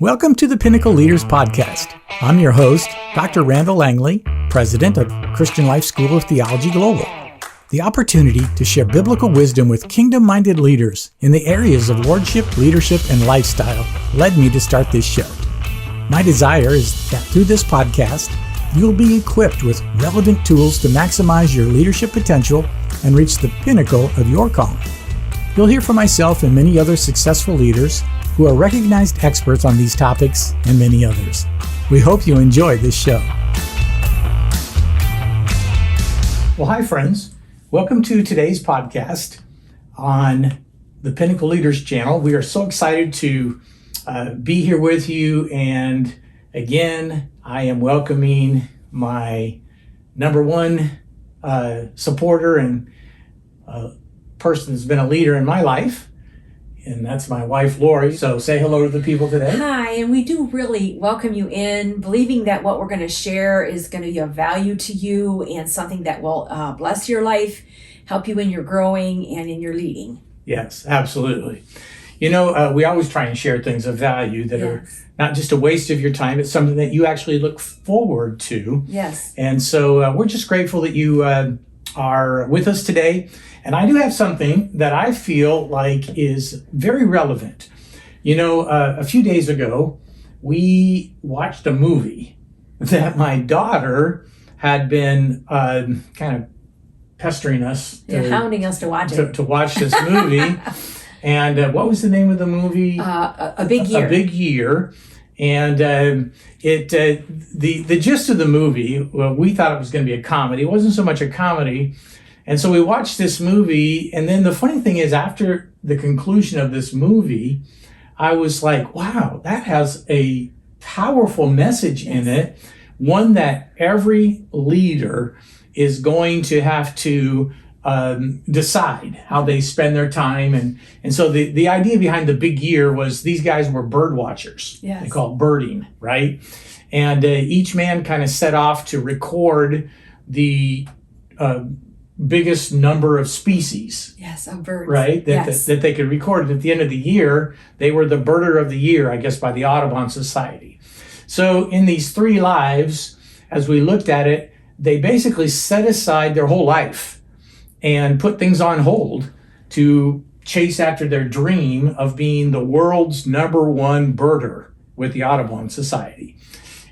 Welcome to the Pinnacle Leaders Podcast. I'm your host, Dr. Randal Langley, President of Christian Life School of Theology Global. The opportunity to share biblical wisdom with kingdom-minded leaders in the areas of lordship, leadership, and lifestyle led me to start this show. My desire is that through this podcast, you'll be equipped with relevant tools to maximize your leadership potential and reach the pinnacle of your calling. You'll hear from myself and many other successful leaders who are recognized experts on these topics and many others. We hope you enjoy this show. Well, hi friends. Welcome to today's podcast on the Pinnacle Leaders channel. We are so excited to be here with you. And again, I am welcoming my number one supporter and person that's been a leader in my life. And that's my wife, Laurie. So say hello to the people today. Hi, and we do really welcome you in, believing that what we're going to share is going to be of value to you and something that will bless your life, help you in your growing and in your leading. Yes, absolutely. You know, we always try and share things of value that are not just a waste of your time. It's something that you actually look forward to. Yes. And so we're just grateful that you are with us today. And I do have something that I feel like is very relevant. You know, a few days ago, we watched a movie that my daughter had been kind of pestering us. Hounding us to watch it. To watch this movie. And what was the name of the movie? A Big Year. A Big Year. And the gist of the movie, well, we thought it was going to be a comedy. It wasn't so much a comedy. And so we watched this movie, and then the funny thing is, after the conclusion of this movie, I was like, wow, that has a powerful message in it, one that every leader is going to have to decide how they spend their time. And so the idea behind the Big Year was these guys were bird watchers. Yes. They call it birding, right? And each man kind of set off to record the biggest number of species. Yes, of birds. Right? That they could record. And at the end of the year, they were the birder of the year, I guess, by the Audubon Society. So in these 3 lives, as we looked at it, they basically set aside their whole life and put things on hold to chase after their dream of being the world's number one birder with the Audubon Society.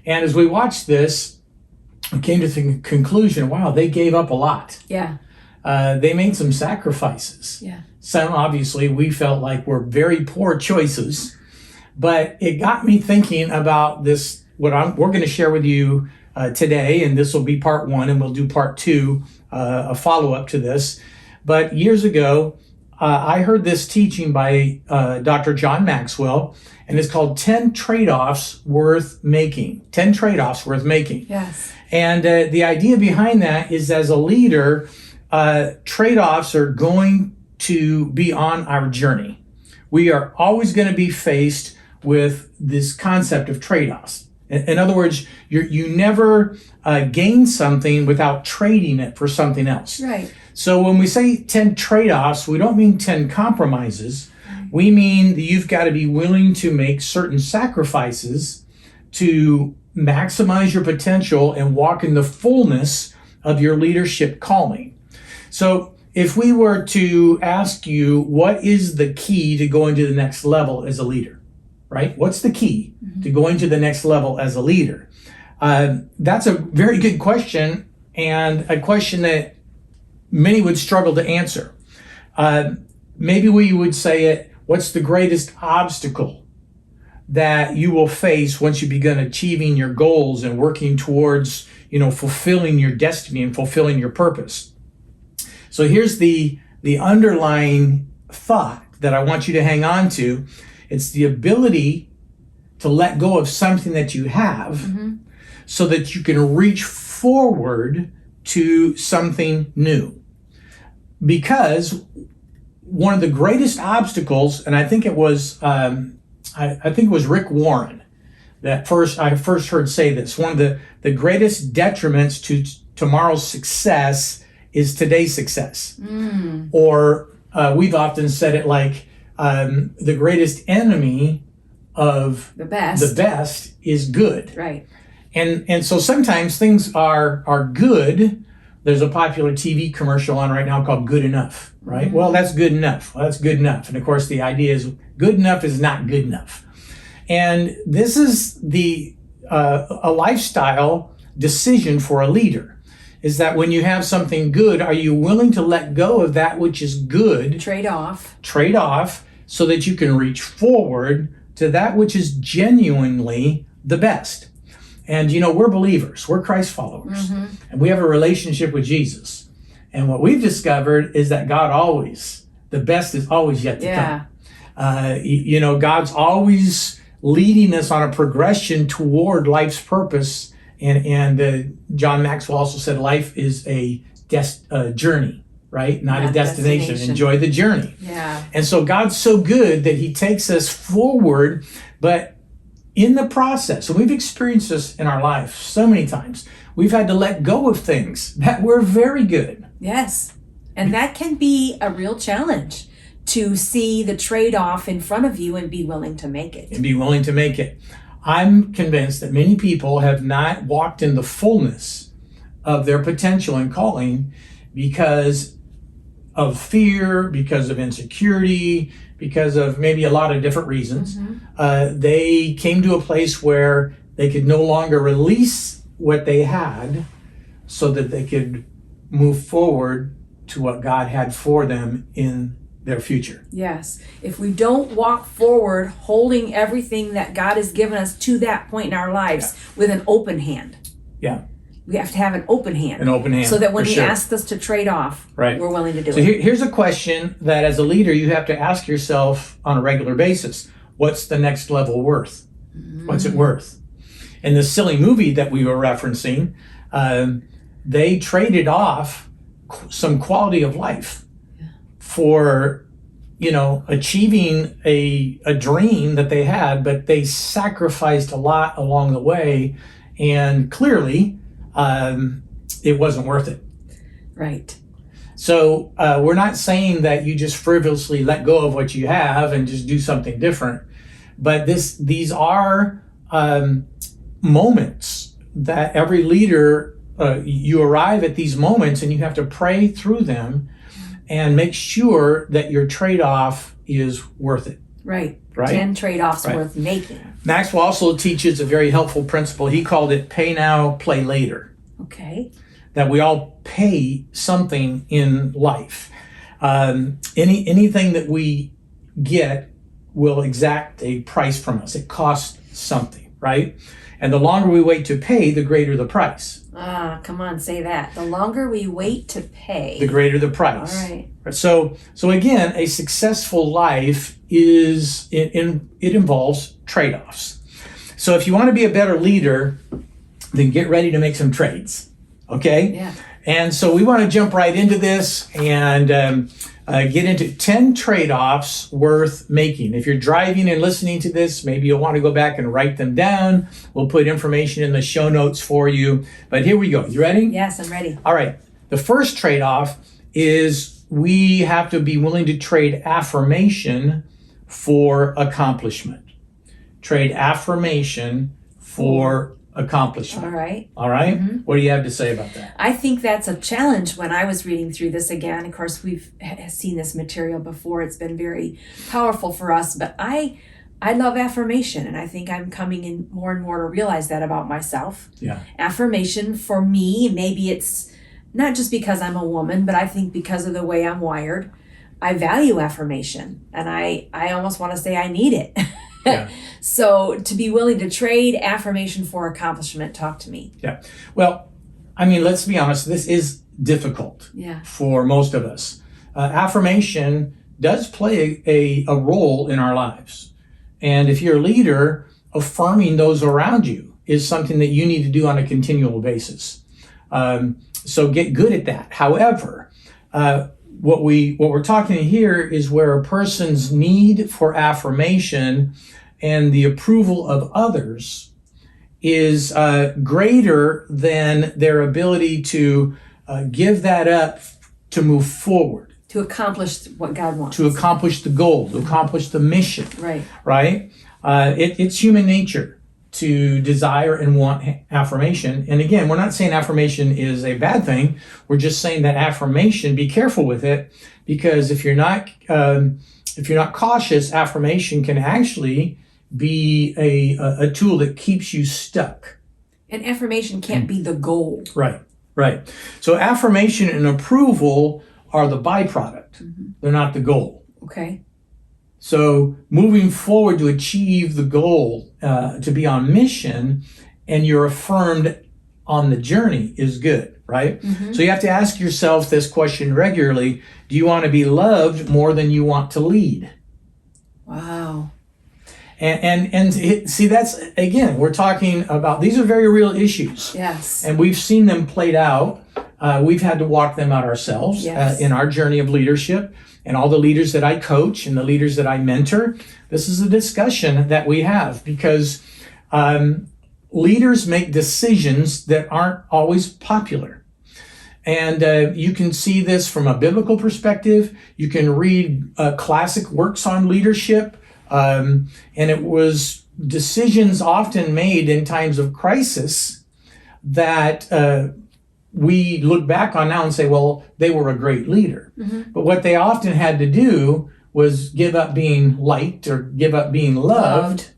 And as we watched this, I came to the conclusion, wow, they gave up a lot. Yeah. They made some sacrifices. Yeah. Some, obviously, we felt like were very poor choices. But it got me thinking about this, we're going to share with you today, and this will be part 1, and we'll do part 2, a follow-up to this. But years ago, I heard this teaching by Dr. John Maxwell, and it's called 10 Tradeoffs Worth Making. 10 Tradeoffs Worth Making. Yes. And the idea behind that is, as a leader, trade-offs are going to be on our journey. We are always going to be faced with this concept of trade-offs. In other words, you never gain something without trading it for something else. Right. So when we say 10 trade-offs, we don't mean 10 compromises. We mean that you've got to be willing to make certain sacrifices to maximize your potential and walk in the fullness of your leadership calling. So if we were to ask you, what is the key to going to the next level as a leader, right? What's the key to going to the next level as a leader? That's a very good question, and a question that many would struggle to answer. Maybe we would say it, what's the greatest obstacle that you will face once you begin achieving your goals and working towards, fulfilling your destiny and fulfilling your purpose? So here's the underlying thought that I want you to hang on to. It's the ability to let go of something that you have so that you can reach forward to something new. Because one of the greatest obstacles, and I think it was I think it was Rick Warren that I first heard say this. One of the greatest detriments to tomorrow's success is today's success. Or we've often said it like the greatest enemy of the best is good. Right. And so sometimes things are good. There's a popular TV commercial on right now called Good Enough, right? Mm-hmm. Well, that's good enough. Well, that's good enough. And of course, the idea is good enough is not good enough. And this is a lifestyle decision for a leader, is that when you have something good, are you willing to let go of that which is good? Trade off So that you can reach forward to that which is genuinely the best. And we're believers, we're Christ followers, mm-hmm. and we have a relationship with Jesus. And what we've discovered is that the best is always yet to come. God's always leading us on a progression toward life's purpose. And John Maxwell also said life is a journey, right? Not a destination. Enjoy the journey. Yeah. And so God's so good that he takes us forward, but in the process, and we've experienced this in our life so many times, we've had to let go of things that were very good. Yes. And that can be a real challenge, to see the trade-off in front of you and be willing to make it. I'm convinced that many people have not walked in the fullness of their potential and calling because of fear, because of insecurity, because of maybe a lot of different reasons. Mm-hmm. They came to a place where they could no longer release what they had so that they could move forward to what God had for them in their future. Yes. If we don't walk forward holding everything that God has given us to that point in our lives with an open hand. Yeah. We have to have an open hand. So that when he asks us to trade off, right, we're willing to do it. So here's a question that as a leader you have to ask yourself on a regular basis. What's the next level worth? What's it worth? In the silly movie that we were referencing, they traded off some quality of life for achieving a dream that they had, but they sacrificed a lot along the way, and clearly it wasn't worth it. Right. So we're not saying that you just frivolously let go of what you have and just do something different, but these are moments that every leader, you arrive at these moments and you have to pray through them and make sure that your trade-off is worth it. Right. 10 trade-offs right. worth making. Maxwell also teaches a very helpful principle. He called it pay now, play later. Okay. That we all pay something in life. Anything that we get will exact a price from us. It costs something, right? And the longer we wait to pay, the greater the price. Come on, say that. The longer we wait to pay, the greater the price. All right. So again, a successful life it involves trade-offs. So if you want to be a better leader, then get ready to make some trades. Okay? Yeah. And so we want to jump right into this and get into 10 trade-offs worth making. If you're driving and listening to this, maybe you'll want to go back and write them down. We'll put information in the show notes for you. But here we go. You ready? Yes, I'm ready. All right. The first trade-off is we have to be willing to trade affirmation for accomplishment. Trade affirmation for accomplishment. All right. All right? Mm-hmm. What do you have to say about that? I think that's a challenge when I was reading through this again. Of course, we've seen this material before. It's been very powerful for us, but I love affirmation, and I think I'm coming in more and more to realize that about myself. Yeah. Affirmation for me, maybe it's not just because I'm a woman, but I think because of the way I'm wired, I value affirmation, and I almost want to say I need it. Yeah. So to be willing to trade affirmation for accomplishment, talk to me. Yeah. Well, I mean, let's be honest. This is difficult for most of us. Affirmation does play a role in our lives. And if you're a leader, affirming those around you is something that you need to do on a continual basis. So get good at that. However, what we're talking here is where a person's need for affirmation and the approval of others is greater than their ability to give that up to move forward. To accomplish what God wants. To accomplish the goal, to accomplish the mission. Right. Right? It's human nature to desire and want affirmation. And again, we're not saying affirmation is a bad thing. We're just saying that affirmation, be careful with it, because if you're not cautious, affirmation can actually be a tool that keeps you stuck. And affirmation can't be the goal. Right. So affirmation and approval are the byproduct. They're not the goal. Okay. So moving forward to achieve the goal, to be on mission, and you're affirmed on the journey is good, right? So you have to ask yourself this question regularly. Do you want to be loved more than you want to lead? Wow. And see, that's, again, we're talking about, these are very real issues. Yes. And we've seen them played out. We've had to walk them out ourselves in our journey of leadership. And all the leaders that I coach and the leaders that I mentor, this is a discussion that we have, because leaders make decisions that aren't always popular. And you can see this from a biblical perspective. You can read classic works on leadership. And it was decisions often made in times of crisis that we look back on now and say, well, they were a great leader. But what they often had to do was give up being liked or give up being loved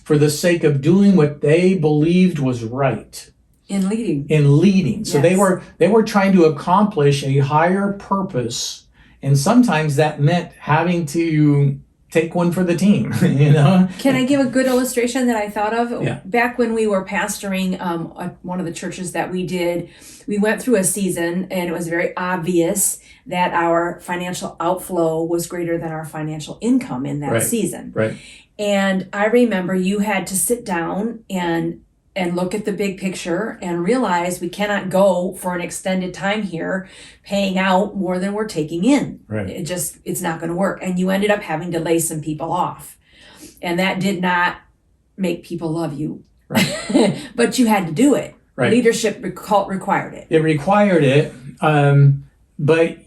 for the sake of doing what they believed was right. In leading. So they were trying to accomplish a higher purpose. And sometimes that meant having to take one for the team, Can I give a good illustration that I thought of? Yeah. Back when we were pastoring one of the churches that we did, we went through a season and it was very obvious that our financial outflow was greater than our financial income in that season. Right. And I remember you had to sit down and look at the big picture and realize we cannot go for an extended time here paying out more than we're taking in. Right. It's not going to work. And you ended up having to lay some people off. And that did not make people love you. Right. But you had to do it. Right. Leadership required it. It required it. But,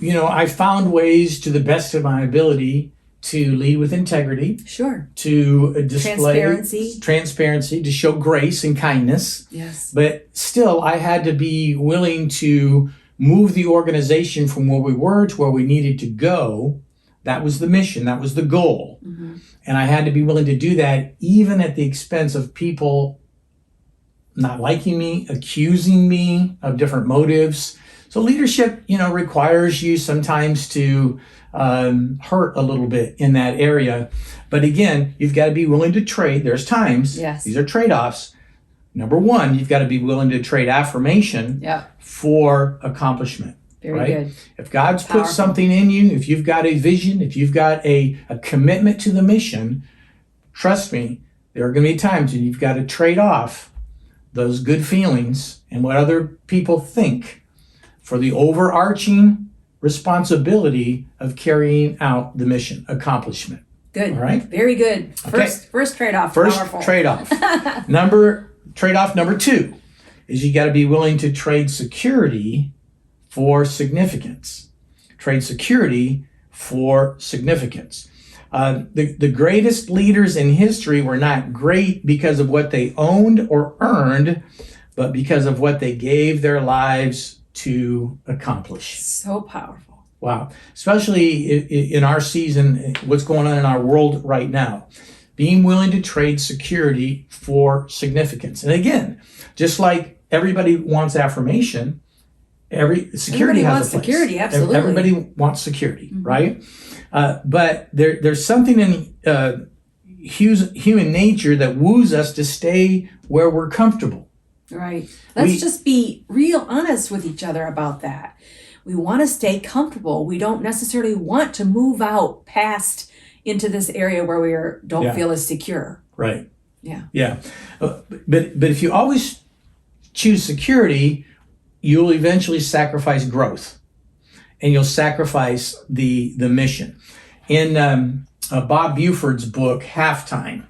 I found ways to the best of my ability to lead with integrity. Sure. To display transparency, to show grace and kindness. Yes. But still, I had to be willing to move the organization from where we were to where we needed to go. That was the mission. That was the goal. And I had to be willing to do that even at the expense of people not liking me, accusing me of different motives. So leadership, requires you sometimes to hurt a little bit in that area. But again, you've got to be willing to trade. There's times. Yes. These are trade-offs. Number one, you've got to be willing to trade affirmation for accomplishment. Very good. If God's put something in you, if you've got a vision, if you've got a commitment to the mission, trust me, there are going to be times when you've got to trade off those good feelings and what other people think for the overarching responsibility of carrying out the mission, accomplishment. Good. All right? Very good. First trade-off. Powerful. Trade-off. Trade-off number 2 is you got to be willing to trade security for significance. Trade security for significance. The greatest leaders in history were not great because of what they owned or earned, but because of what they gave their lives to accomplish. So powerful. Wow. Especially in our season, what's going on in our world right now. Being willing to trade security for significance. And again, just like everybody wants affirmation, security has a place. Security, absolutely. Everybody wants security, right? But there's something in human nature that woos us to stay where we're comfortable. Right. Let's just be real honest with each other about that. We want to stay comfortable. We don't necessarily want to move out past into this area where we don't feel as secure. Right. Yeah. Yeah. But if you always choose security, you'll eventually sacrifice growth, and you'll sacrifice the mission. In Bob Buford's book, Halftime,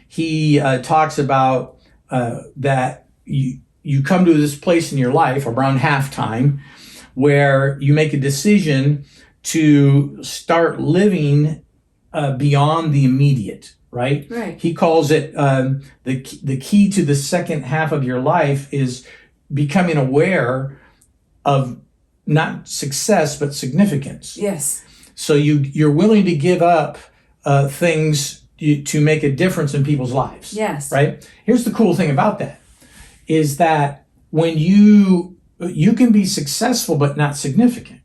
he talks about that you come to this place in your life around halftime where you make a decision to start living beyond the immediate, right? Right. He calls it the key to the second half of your life is becoming aware of not success, but significance. Yes. So you're willing to give up things to make a difference in people's lives. Yes. Right? Here's the cool thing about that, is that when you can be successful but not significant,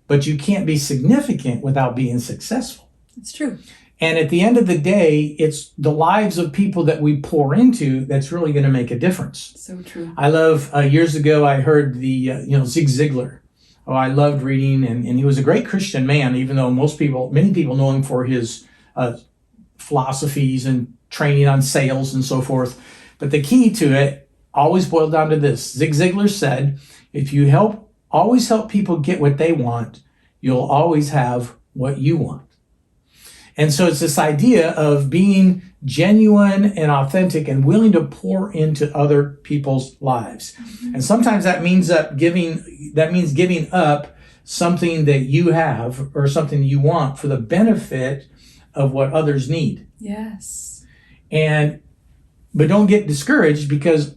but you can't be significant without being successful. It's true. And at the end of the day, it's the lives of people that we pour into that's really going to make a difference. So true. I love, years ago, I heard the, Zig Ziglar. Oh, I loved reading, and he was a great Christian man, even though many people know him for his philosophies and training on sales and so forth. But the key to it always boiled down to this. Zig Ziglar said, if you always help people get what they want, you'll always have what you want. And so it's this idea of being genuine and authentic and willing to pour into other people's lives. Mm-hmm. And sometimes that means giving up something that you have or something you want for the benefit of what others need. Yes. But don't get discouraged, because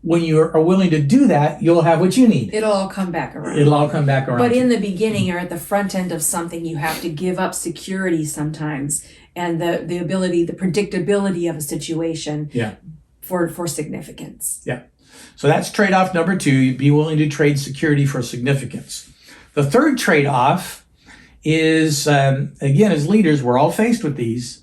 when you are willing to do that, you'll have what you need. It'll all come back around. But in the beginning or at the front end of something, you have to give up security sometimes and the ability, the predictability of a situation for significance. Yeah. So that's trade-off number 2. Be willing to trade security for significance. The third trade-off is, again, as leaders, we're all faced with these.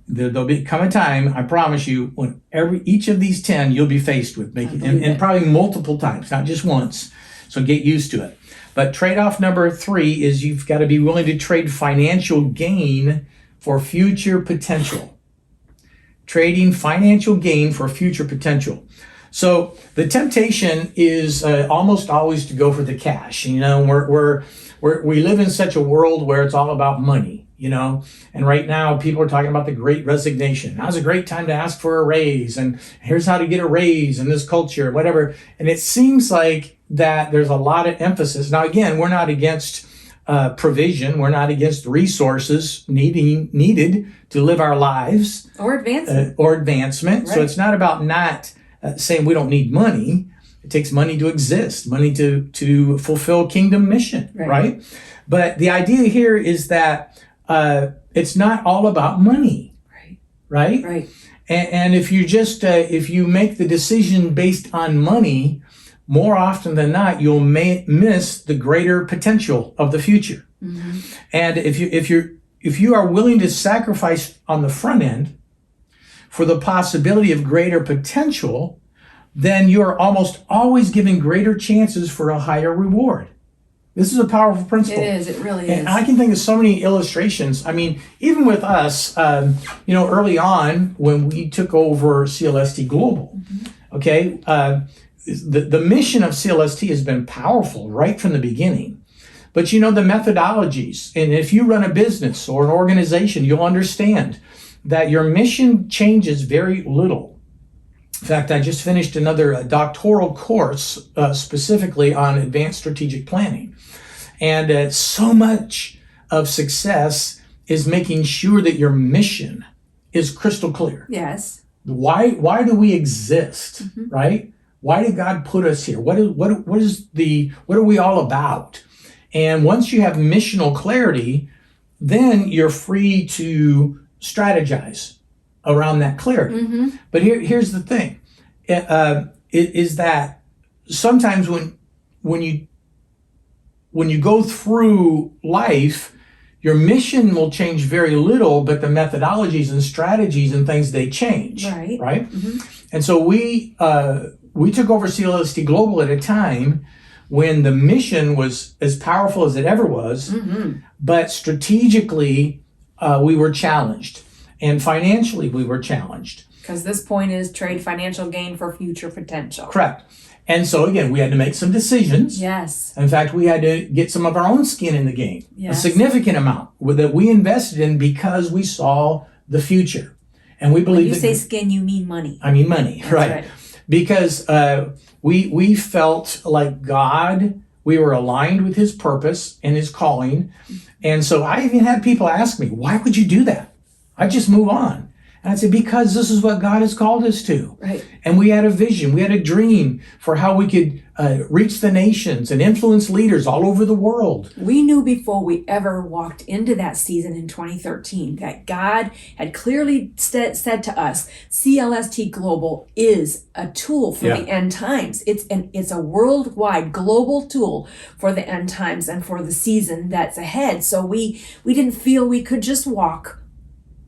There'll come a time, I promise you, when each of these 10 you'll be faced with, and probably multiple times, not just once. So get used to it. But trade-off number 3 is you've got to be willing to trade financial gain for future potential. Trading financial gain for future potential. So the temptation is almost always to go for the cash. We live in such a world where it's all about money. And right now people are talking about the great resignation. Now's a great time to ask for a raise, and here's how to get a raise in this culture, whatever. And it seems like that there's a lot of emphasis. Now, again, we're not against provision. We're not against resources needed to live our lives. Or advancement. Right. So it's not about not saying we don't need money. It takes money to exist, money to fulfill kingdom mission, right? But the idea here is that it's not all about money, right? Right. And if you make the decision based on money, more often than not, you'll miss the greater potential of the future. Mm-hmm. And if you are willing to sacrifice on the front end for the possibility of greater potential, then you are almost always giving greater chances for a higher reward. This is a powerful principle. It is. It really and is. I can think of so many illustrations. I mean, even with us, early on when we took over CLST Global, okay, the mission of CLST has been powerful right from the beginning. But the methodologies, and if you run a business or an organization, you'll understand that your mission changes very little. In fact, I just finished another doctoral course specifically on advanced strategic planning. And so much of success is making sure that your mission is crystal clear. Yes. Why do we exist, right? Why did God put us here? What are we all about? And once you have missional clarity, then you're free to strategize around that clarity. Mm-hmm. But here's the thing, is that sometimes when you go through life, your mission will change very little, but the methodologies and strategies and things, they change. Right? Mm-hmm. And so we took over CLST Global at a time when the mission was as powerful as it ever was, but strategically we were challenged, and financially we were challenged. Because this point is trade financial gain for future potential. Correct. And so again, we had to make some decisions. Yes. In fact, we had to get some of our own skin in the game. Yes. A significant amount that we invested in because we saw the future. And we believe when you say skin, you mean money. I mean money, right? Because we felt like God We were aligned with his purpose and his calling. And so I even had people ask me, why would you do that? I'd just move on. And I'd say, because this is what God has called us to. Right. And we had a vision. We had a dream for how we could reach the nations and influence leaders all over the world. We knew before we ever walked into that season in 2013 that God had clearly said to us, CLST Global is a tool for the end times. It's a worldwide global tool for the end times and for the season that's ahead. So we didn't feel we could just walk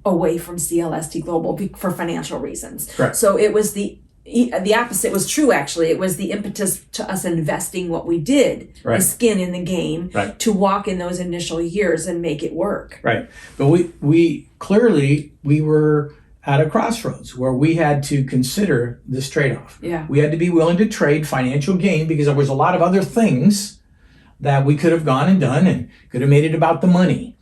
away from CLST Global for financial reasons. Right. So it was the opposite was true, actually. It was the impetus to us investing what we did, the skin in the game, to walk in those initial years and make it work. Right. But we clearly were at a crossroads where we had to consider this trade-off. Yeah. We had to be willing to trade financial gain because there was a lot of other things that we could have gone and done and could have made it about the money.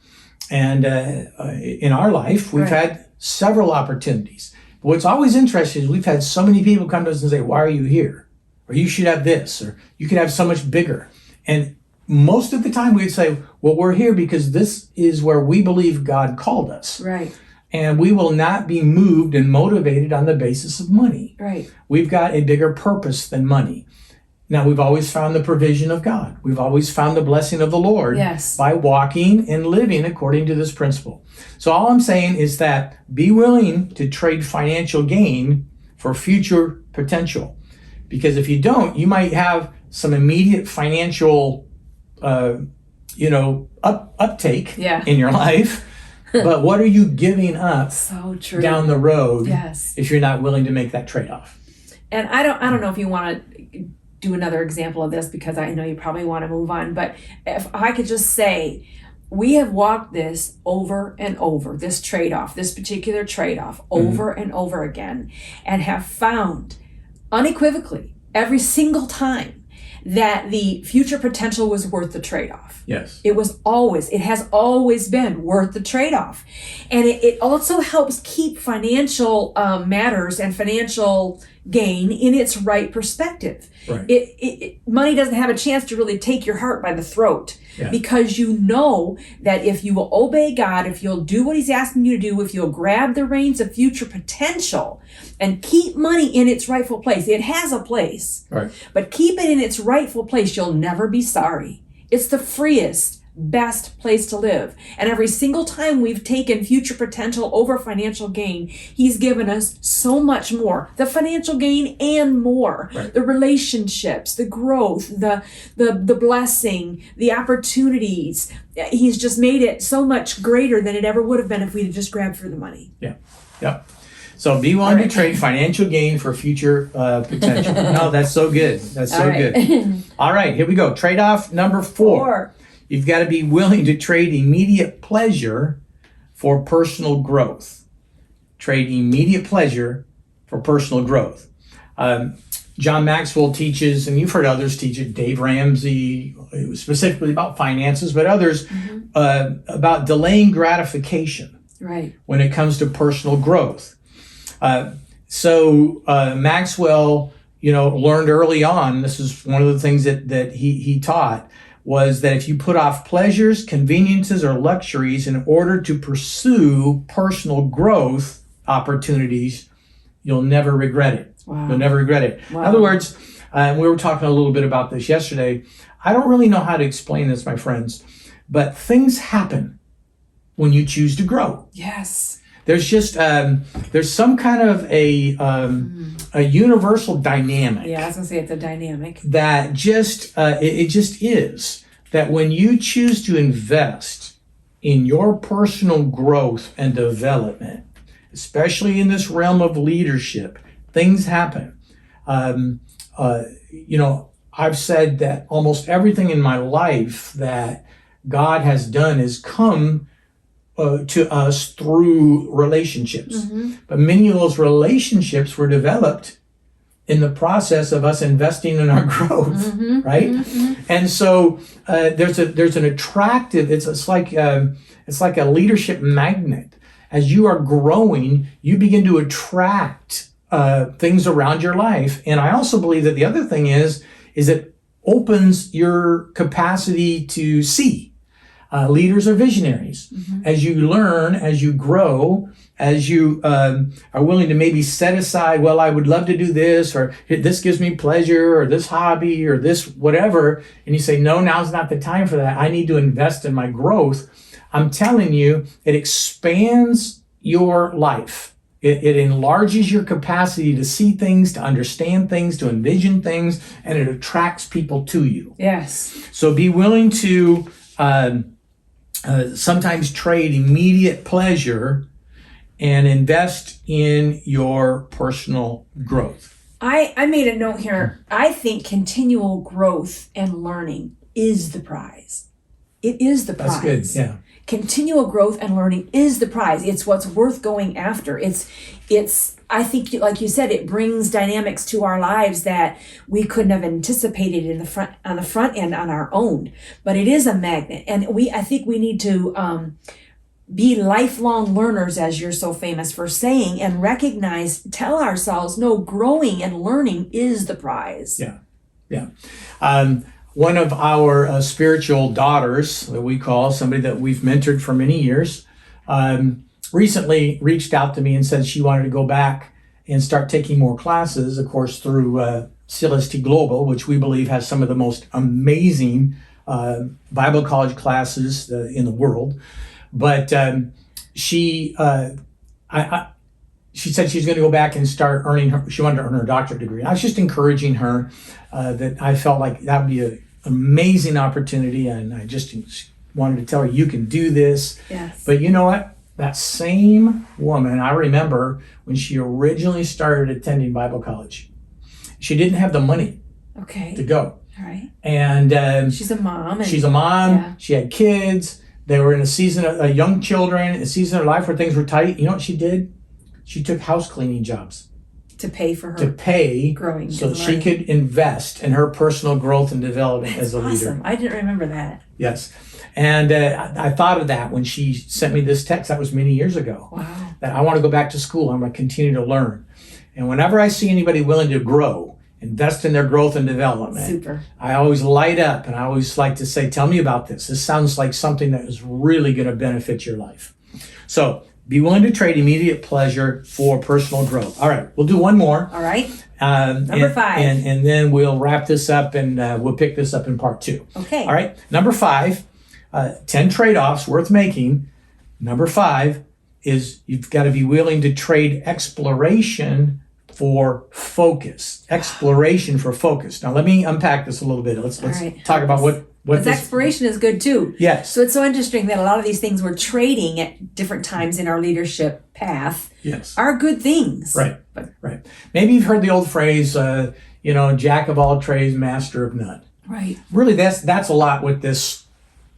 And in our life, we've had several opportunities. But what's always interesting is we've had so many people come to us and say, why are you here? Or you should have this, or you could have so much bigger. And most of the time we'd say, well, we're here because this is where we believe God called us. Right. And we will not be moved and motivated on the basis of money. Right. We've got a bigger purpose than money. Now, we've always found the provision of God. We've always found the blessing of the Lord by walking and living according to this principle. So all I'm saying is that be willing to trade financial gain for future potential. Because if you don't, you might have some immediate financial, uptake in your life. But what are you giving up down the road if you're not willing to make that trade-off? And I don't know if you want to do another example of this because I know you probably want to move on, but if I could just say, we have walked this over and over, this trade-off, this particular trade-off over and over again, and have found unequivocally every single time that the future potential was worth the trade-off. Yes. It has always been worth the trade-off. And it also helps keep financial matters and financial gain in its right perspective. Right. Money doesn't have a chance to really take your heart by the throat because you know that if you will obey God, if you'll do what he's asking you to do, if you'll grab the reins of future potential and keep money in its rightful place, it has a place, but keep it in its rightful place, you'll never be sorry. It's the freest, best place to live. And every single time we've taken future potential over financial gain, he's given us so much more. The financial gain and more. The relationships, the growth, the blessing, the opportunities. He's just made it so much greater than it ever would have been if we'd just grabbed for the money. Yep. So be willing to trade financial gain for future potential. No, that's so good. That's so good. All right, here we go. Trade-off number 4. You've got to be willing to trade immediate pleasure for personal growth. Trade immediate pleasure for personal growth. John Maxwell teaches, and you've heard others teach it, Dave Ramsey, specifically about finances, but others about delaying gratification when it comes to personal growth. So Maxwell, learned early on, this is one of the things that he taught, was that if you put off pleasures, conveniences, or luxuries in order to pursue personal growth opportunities, you'll never regret it. You'll never regret it. In other words, we were talking a little bit about this yesterday. I don't really know how to explain this, my friends, but things happen when you choose to grow. Yes. There's just there's some kind of a universal dynamic. Yeah, I was gonna say it's a dynamic that just it just is that when you choose to invest in your personal growth and development, especially in this realm of leadership, things happen. I've said that almost everything in my life that God has done has come to us through relationships. But many of those relationships were developed in the process of us investing in our growth, right? And so there's an attractive, it's like a leadership magnet. As you are growing, you begin to attract things around your life. And I also believe that the other thing is that opens your capacity to see. Leaders are visionaries. As you learn, as you grow, as you are willing to maybe set aside, well, I would love to do this, or this gives me pleasure, or this hobby, or this whatever, and you say, no, now's not the time for that. I need to invest in my growth. I'm telling you, it expands your life. It enlarges your capacity to see things, to understand things, to envision things, and it attracts people to you. Yes. So be willing to sometimes trade immediate pleasure and invest in your personal growth. I made a note here. I think continual growth and learning is the prize. It is the prize. That's good, yeah. Continual growth and learning is the prize. It's what's worth going after. It's. I think, like you said, it brings dynamics to our lives that we couldn't have anticipated on the front end on our own. But it is a magnet, and I think we need to be lifelong learners, as you're so famous for saying, and tell ourselves, no, growing and learning is the prize. Yeah. One of our spiritual daughters, that we call somebody that we've mentored for many years, recently reached out to me and said she wanted to go back and start taking more classes, of course, through CLSTG Global, which we believe has some of the most amazing Bible college classes in the world. But she said she's going to go back and start she wanted to earn her doctorate degree. I was just encouraging her that I felt like that would be an amazing opportunity, and I just wanted to tell her, you can do this. Yes. But you know what? That same woman, I remember when she originally started attending Bible college, she didn't have the money to go. All right. And she's a mom. Yeah. She had kids. They were in a season of young children, a season of life where things were tight. You know what she did? She took house cleaning jobs. To pay for her growing. So that she could invest in her personal growth and development as a leader. I didn't remember that. Yes. And I thought of that when she sent me this text. That was many years ago. Wow. That I want to go back to school. I'm going to continue to learn. And whenever I see anybody willing to grow, invest in their growth and development, super, I always light up, and I always like to say, tell me about this. This sounds like something that is really going to benefit your life. So be willing to trade immediate pleasure for personal growth. All right, we'll do one more. All right. Number 5. And then we'll wrap this up, and we'll pick this up in part 2. Okay. All right. Number 5, 10 trade-offs worth making. Number 5 is you've got to be willing to trade exploration for focus. Exploration for focus. Now, let me unpack this a little bit. Let's talk about what this exploration is good too. Yes. So it's so interesting that a lot of these things we're trading at different times in our leadership path are good things. Right. Right. Maybe you've heard the old phrase, jack of all trades, master of none. Right. Really, that's a lot what this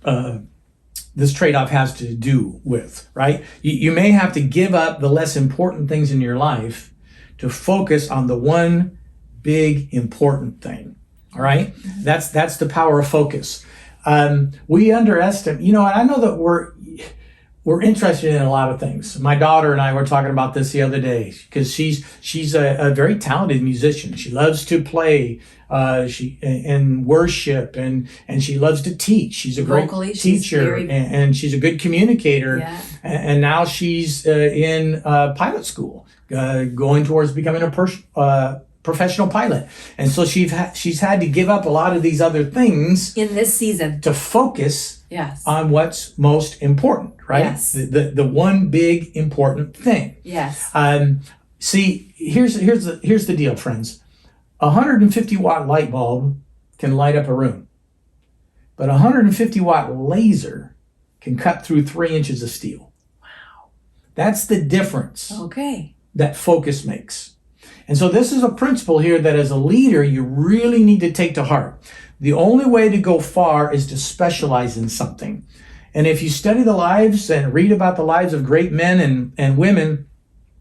trade-off has to do with, right? You may have to give up the less important things in your life to focus on the one big important thing. All right? Mm-hmm. That's the power of focus. We underestimate, I know that we're interested in a lot of things. My daughter and I were talking about this the other day because she's a very talented musician. She loves to play and worship and she loves to teach. She's a great teacher and she's a good communicator. Yeah. And now she's in pilot school, going towards becoming a professional pilot. And so she's had to give up a lot of these other things in this season to focus on what's most important, right? Yes. The one big important thing. Yes. See, here's the deal, friends. A 150-watt light bulb can light up a room, but a 150-watt laser can cut through 3 inches of steel. Wow. That's the difference. Okay. That focus makes. And so this is a principle here that as a leader, you really need to take to heart. The only way to go far is to specialize in something. And if you study the lives and read about the lives of great men and women,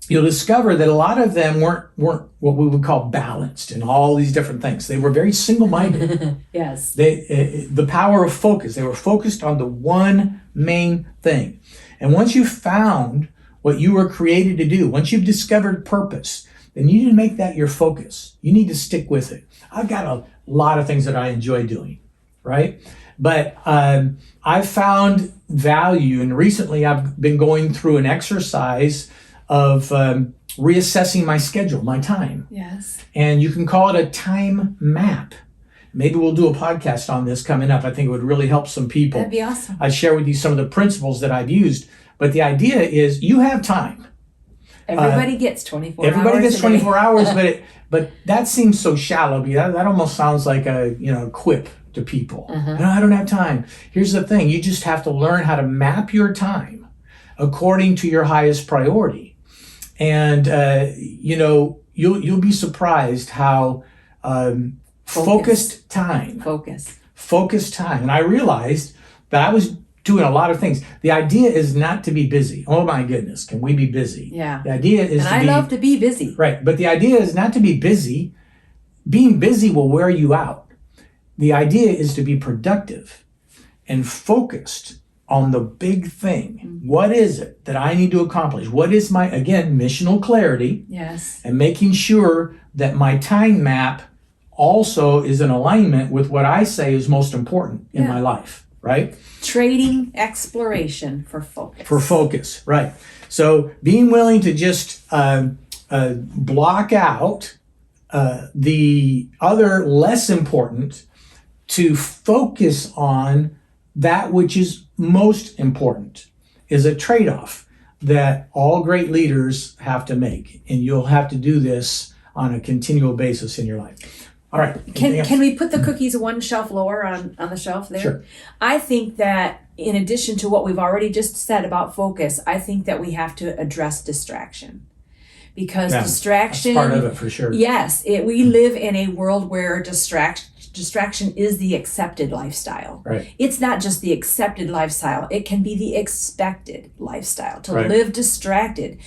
you'll discover that a lot of them weren't what we would call balanced in all these different things. They were very single-minded. Yes. The power of focus. They were focused on the one main thing. And once you've found what you were created to do, once you've discovered purpose, then you need to make that your focus. You need to stick with it. I've got lot of things that I enjoy doing, right? But I've found value, and recently I've been going through an exercise of reassessing my schedule, my time. Yes. And you can call it a time map. Maybe we'll do a podcast on this coming up. I think it would really help some people. That'd be awesome. I share with you some of the principles that I've used, but the idea is you have time. Everybody gets 24 hours. Everybody gets 24 hours, but that seems so shallow. That almost sounds like a quip to people. No, I don't have time. Here's the thing: you just have to learn how to map your time according to your highest priority, and you'll be surprised how focused time. And I realized that I was doing a lot of things. The idea is not to be busy. Oh my goodness, can we be busy? Yeah. The idea is I love to be busy. Right, but the idea is not to be busy. Being busy will wear you out. The idea is to be productive and focused on the big thing. What is it that I need to accomplish? What is my, again, missional clarity? Yes. And making sure that my time map also is in alignment with what I say is most important in my life, right? Trading exploration for focus. For focus, right. So being willing to just block out the other less important to focus on that which is most important is a trade-off that all great leaders have to make. And you'll have to do this on a continual basis in your life. All right. Can we put the cookies one shelf lower on the shelf there? Sure. I think that in addition to what we've already just said about focus, I think that we have to address distraction. Because distraction... That's part of it for sure. Yes. We live in a world where distraction is the accepted lifestyle. Right. It's not just the accepted lifestyle. It can be the expected lifestyle. To live distracted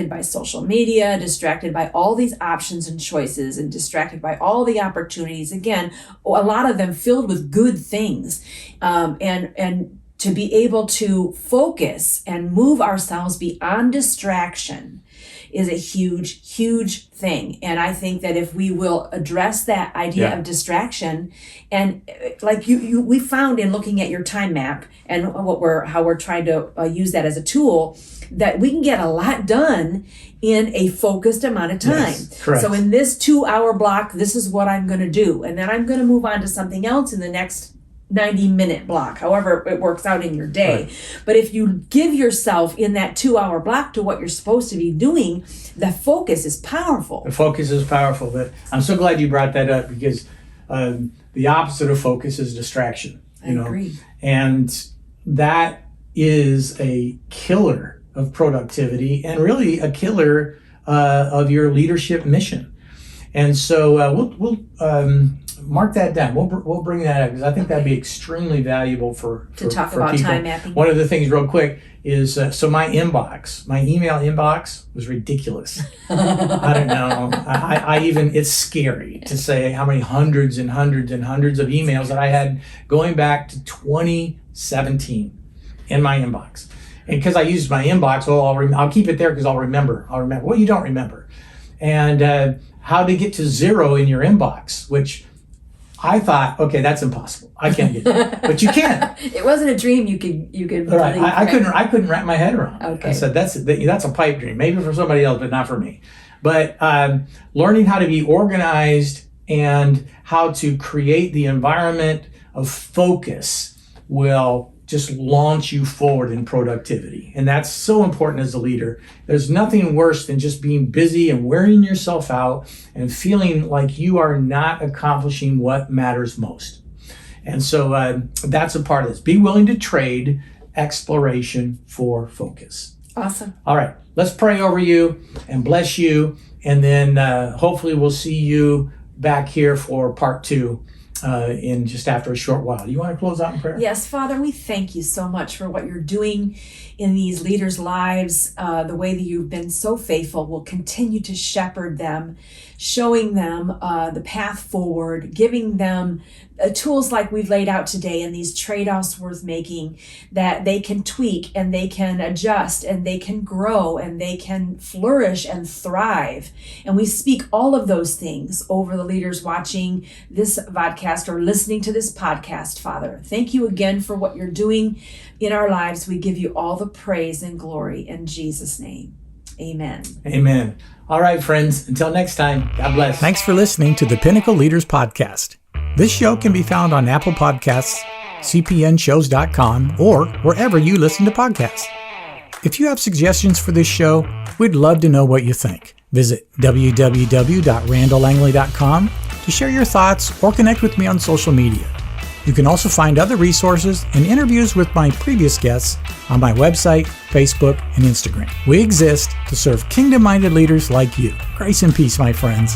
by social media, distracted by all these options and choices, and distracted by all the opportunities. Again, a lot of them filled with good things. And to be able to focus and move ourselves beyond distraction is a huge, huge thing. And I think that if we will address that idea of distraction, and like we found in looking at your time map and how we're trying to use that as a tool, that we can get a lot done in a focused amount of time. Yes, correct. So in this 2-hour block, this is what I'm going to do. And then I'm going to move on to something else in the next 90-minute block, however it works out in your day. Right. But if you give yourself in that 2-hour block to what you're supposed to be doing, the focus is powerful. The focus is powerful. But I'm so glad you brought that up, because the opposite of focus is distraction. I agree. And that is a killer of productivity and really a killer of your leadership mission. And so we'll mark that down. We'll bring that up, because I think that'd be extremely valuable for talk for about people. time mapping. One of the things, real quick, is so my email inbox was ridiculous. I don't know. I even, it's scary to say how many hundreds and hundreds and hundreds of emails that I had going back to 2017 in my inbox. And because I used my inbox, I'll keep it there because I'll remember. Well, you don't remember. And how to get to 0 in your inbox, which I thought, okay, that's impossible. I can't get it, but you can. It wasn't a dream you could. Right. I couldn't wrap my head around it. Okay. I said that's a pipe dream, maybe for somebody else, but not for me. But learning how to be organized and how to create the environment of focus will just launch you forward in productivity. And that's so important as a leader. There's nothing worse than just being busy and wearing yourself out and feeling like you are not accomplishing what matters most. And so that's a part of this. Be willing to trade exploration for focus. Awesome. All right, let's pray over you and bless you. And then hopefully we'll see you back here for part 2 in just after a short while. You want to close out in prayer? Yes, Father, we thank you so much for what you're doing in these leaders' lives, the way that you've been so faithful. Will continue to shepherd them, showing them the path forward, giving them tools like we've laid out today, and these trade-offs worth making, that they can tweak and they can adjust and they can grow and they can flourish and thrive. And we speak all of those things over the leaders watching this vodcast or listening to this podcast, Father. Thank you again for what you're doing in our lives. We give you all the praise and glory in Jesus' name. Amen. Amen. All right, friends. Until next time, God bless. Thanks for listening to the Pinnacle Leaders Podcast. This show can be found on Apple Podcasts, cpnshows.com, or wherever you listen to podcasts. If you have suggestions for this show, we'd love to know what you think. Visit www.randallangley.com to share your thoughts or connect with me on social media. You can also find other resources and interviews with my previous guests on my website, Facebook, and Instagram. We exist to serve kingdom-minded leaders like you. Grace and peace, my friends.